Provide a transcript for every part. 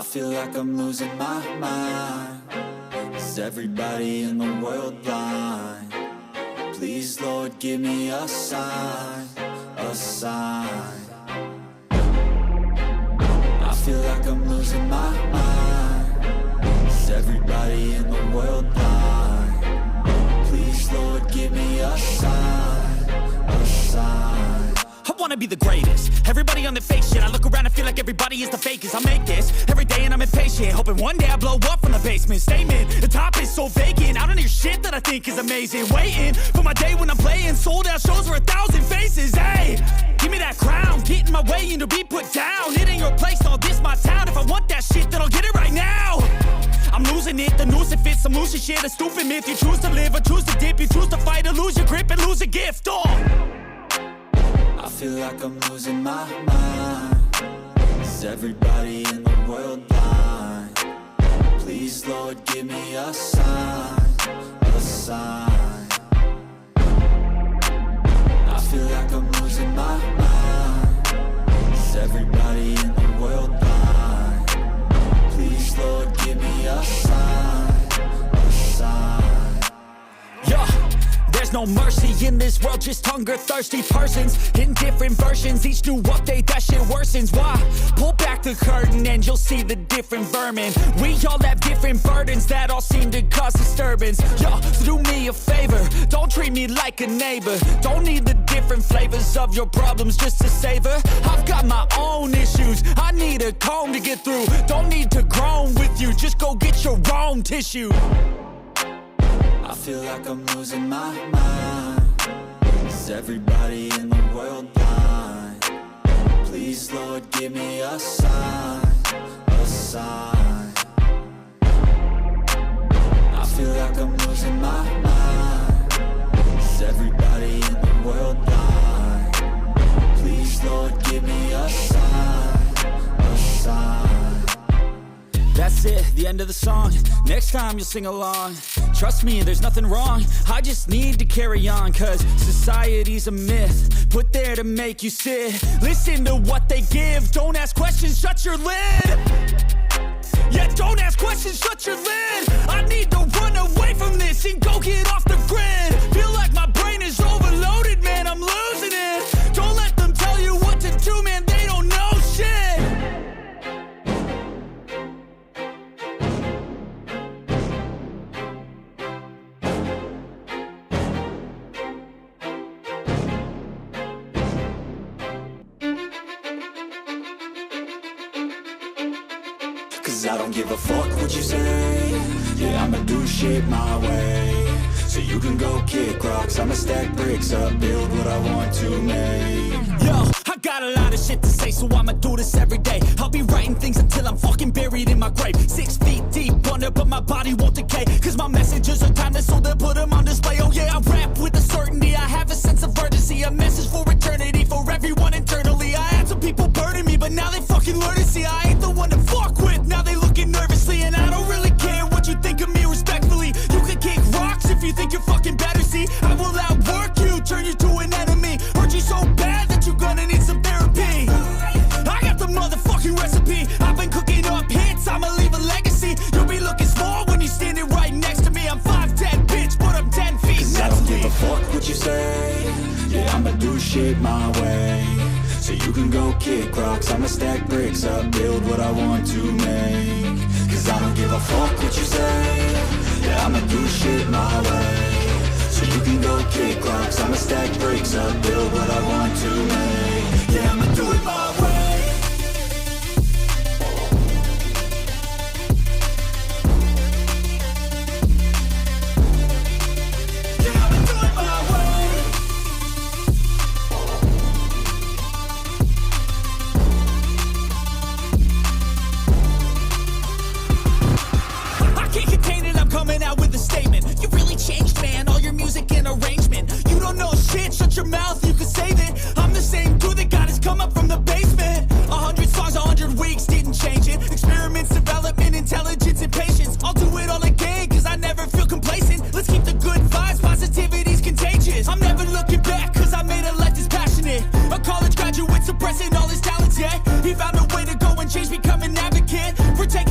feel like I'm losing my mind. Is everybody in the world blind? Please, Lord, give me a sign, a sign. I feel like I'm losing my mind. Is everybody in the world blind? Please, Lord, give me a sign, a sign. I wanna be the greatest. Everybody on the fake shit. I look around and feel like everybody is the fakest. I make this every day and I'm impatient, hoping one day I blow up from the basement. Statement, the top is so vacant. I don't hear shit that I think is amazing. Waiting for my day when I'm playing sold out shows for 1,000 faces. Hey, give me that crown, get in my way and to be put down. It ain't your place, no, this my town. If I want that shit, then I'll get it right now. I'm losing it, the noose it fits, some losing shit, a stupid myth. You choose to live or choose to dip, you choose to fight or lose your grip and lose a gift. I feel like I'm losing my mind. Is everybody in the world blind? Please, Lord, give me a sign, a sign. I feel like I'm losing my mind. Is everybody in the world blind? Please, Lord, give me a sign, a sign. Yeah. There's no mercy in this world, just hunger-thirsty persons in different versions. Each new update, that shit worsens. Why? Pull back the curtain and you'll see the different vermin. We all have different burdens that all seem to cause disturbance. Yo, so do me a favor, don't treat me like a neighbor. Don't need the different flavors of your problems just to savor. I've got my own issues, I need a comb to get through. Don't need to groan with you, just go get your own tissue. I feel like I'm losing my mind. Is everybody in the world blind? Please, Lord, give me a sign, a sign. I feel like I'm losing my mind. Is everybody in the world blind? Please, Lord, give me a sign, a sign. That's it, the end of the song. Next time you'll sing along. Trust me, there's nothing wrong. I just need to carry on, cause society's a myth put there to make you sit. Listen to what they give. Don't ask questions, shut your lid. Yeah, don't ask questions, shut your lid. I need to run away from this and go get off the grid. Feel like my brain is overloaded, man, I'm losing it. Don't let them tell you what to do, man, they don't know shit. Cause I don't give a fuck what you say. Yeah, I'ma do shit my way. So you can go kick rocks, I'ma stack bricks up, build what I want to make. Yo, I got a lot of shit to say, so I'ma do this every day. I'll be writing things until I'm fucking buried in my grave. 6 feet deep under, but my body won't decay. Cause my messages are timeless, so they'll put them on display. Oh yeah, I rap with a certainty, I have a sense of urgency. A message for eternity, for everyone internally. I had some people burning me, but now they fucking learn to see I ain't the one to fuck with. Now they looking nervously, and I don't really care what you think of me respectfully. You can kick rocks if you think you're fucking better, see. I will outwork you, turn you to an enemy. Hurt you so bad that you're gonna need some therapy. I got the motherfucking recipe. I've been cooking up hits, I'ma leave a legacy. You'll be looking small when you're standing right next to me. I'm 5'10", bitch, but I'm 10 feet. Cause I don't give a fuck what you say. Yeah, I'ma do shit my way. So you can go kick rocks, I'ma stack bricks up, build what I want to make. Cause I don't give a fuck what you say. Yeah, I'ma do shit my way. So you can go kick rocks, I'ma stack bricks up, build what I want to make. Yeah, I'ma do it my way. Shut your mouth, you can save it. I'm the same dude that got his come up from the basement. 100 songs, 100 weeks, didn't change it. Experiments, development, intelligence, and patience. I'll do it all again, cause I never feel complacent. Let's keep the good vibes, positivity's contagious. I'm never looking back, cause I made a life that's passionate. A college graduate suppressing all his talents, yeah. He found a way to go and change, become an advocate. Protect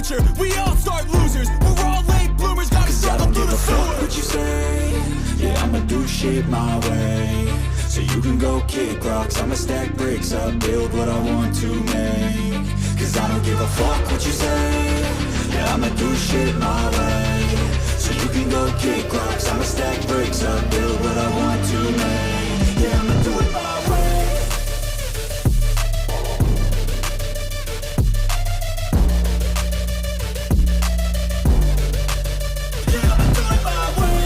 future. We all start losers, we're all late bloomers. Gotta Cause I struggle don't through give the a fuck sewer. what you say. Yeah, I'ma do shit my way. So you can go kick rocks, I'ma stack bricks up, build what I want to make. Cause I don't give a fuck what you say. Yeah, I'ma do shit my way. So you can go kick rocks, I'ma stack bricks up, build what I want to make. Yeah, I'ma do it my way. Yeah, I'ma do it my way.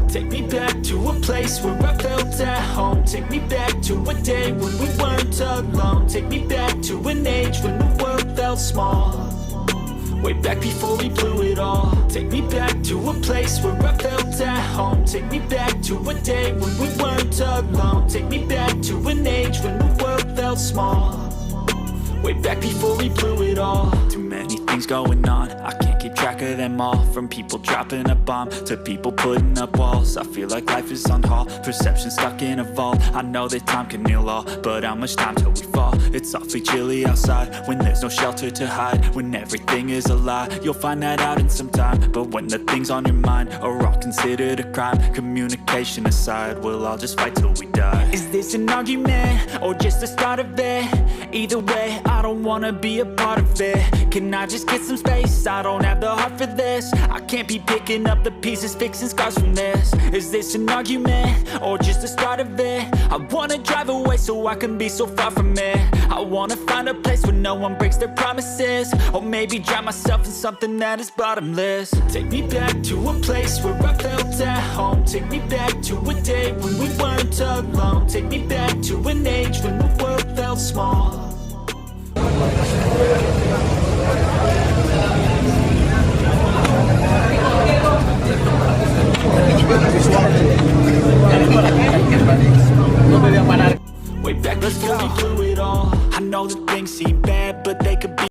Take me back to a place where I felt at home. Take me back to a day when we weren't alone. Take me back to an age when the world felt small. Way back before we blew it all. Take me back to a place where I felt at home. Take me back to a day when we weren't alone. Take me back to an age when the world felt small. Way back before we blew it all. Too many things going on, I can't keep track of them all. From people dropping a bomb to people putting up walls. I feel like life is on hold, perception stuck in a vault. I know that time can heal all, but how much time till we fall? It's awfully chilly outside, when there's no shelter to hide. When everything is a lie, you'll find that out in some time. But when the things on your mind are all considered a crime, communication aside, we'll all just fight till we die. Is this an argument, or just the start of it? Either way, I don't wanna be a part of it. Can I just get some space? I don't have the heart for this. I can't be picking up the pieces, fixing scars from this. Is this an argument, or just the start of it? I wanna drive away so I can be so far from it. I wanna find a place where no one breaks their promises. Or maybe drown myself in something that is bottomless. Take me back to a place where I felt at home. Take me back to a day when we weren't alone. Take me back to an age when the world felt small. Way back before we blew it all. I know that things seem bad, but they could be